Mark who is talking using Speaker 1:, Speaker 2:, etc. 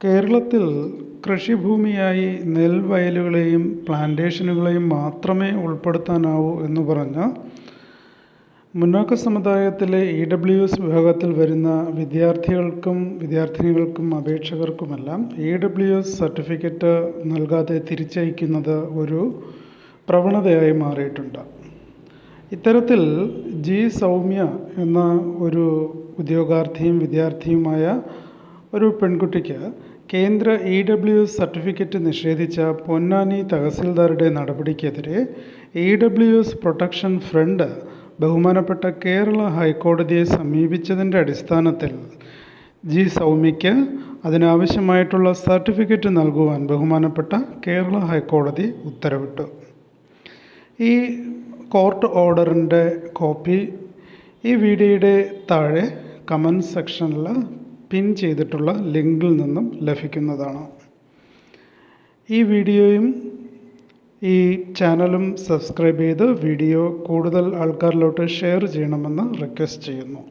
Speaker 1: കേരളത്തിൽ കൃഷിഭൂമിയായി നെൽവയലുകളെയും പ്ലാന്റേഷനുകളെയും മാത്രമേ ഉൾപ്പെടുത്താനാവൂ എന്ന് പറഞ്ഞ് മുന്നാക്ക സമുദായത്തിലെ EWS വിഭാഗത്തിൽ വരുന്ന വിദ്യാർത്ഥിനികൾക്കും അപേക്ഷകർക്കുമെല്ലാം EWS സർട്ടിഫിക്കറ്റ് നൽകാതെ തിരിച്ചയക്കുന്നത് ഒരു പ്രവണതയായി മാറിയിട്ടുണ്ട്. ഇത്തരത്തിൽ സൗമ്യ എന്ന ഒരു ഉദ്യോഗാർത്ഥിയും വിദ്യാർത്ഥിയുമായ ഒരു പെൺകുട്ടിക്ക് കേന്ദ്ര EWS സർട്ടിഫിക്കറ്റ് നിഷേധിച്ച പൊന്നാനി തഹസിൽദാരുടെ നടപടിക്കെതിരെ EWS പ്രൊട്ടക്ഷൻ ഫ്രണ്ട് ബഹുമാനപ്പെട്ട കേരള ഹൈക്കോടതിയെ സമീപിച്ചതിൻ്റെ അടിസ്ഥാനത്തിൽ സൗമ്യയ്ക്ക് അതിനാവശ്യമായിട്ടുള്ള സർട്ടിഫിക്കറ്റ് നൽകുവാൻ ബഹുമാനപ്പെട്ട കേരള ഹൈക്കോടതി ഉത്തരവിട്ടു. ഈ കോർട്ട് ഓർഡറിൻ്റെ കോപ്പി ഈ വീഡിയോയുടെ താഴെ കമൻറ്റ് സെക്ഷനിൽ പിൻ ചെയ്തിട്ടുള്ള ലിങ്കിൽ നിന്നും ലഭിക്കുന്നതാണ്. ഈ വീഡിയോയും ഈ ചാനലും സബ്സ്ക്രൈബ് ചെയ്ത് വീഡിയോ കൂടുതൽ ആൾക്കാരിലോട്ട് ഷെയർ ചെയ്യണമെന്ന് റിക്വസ്റ്റ് ചെയ്യുന്നു.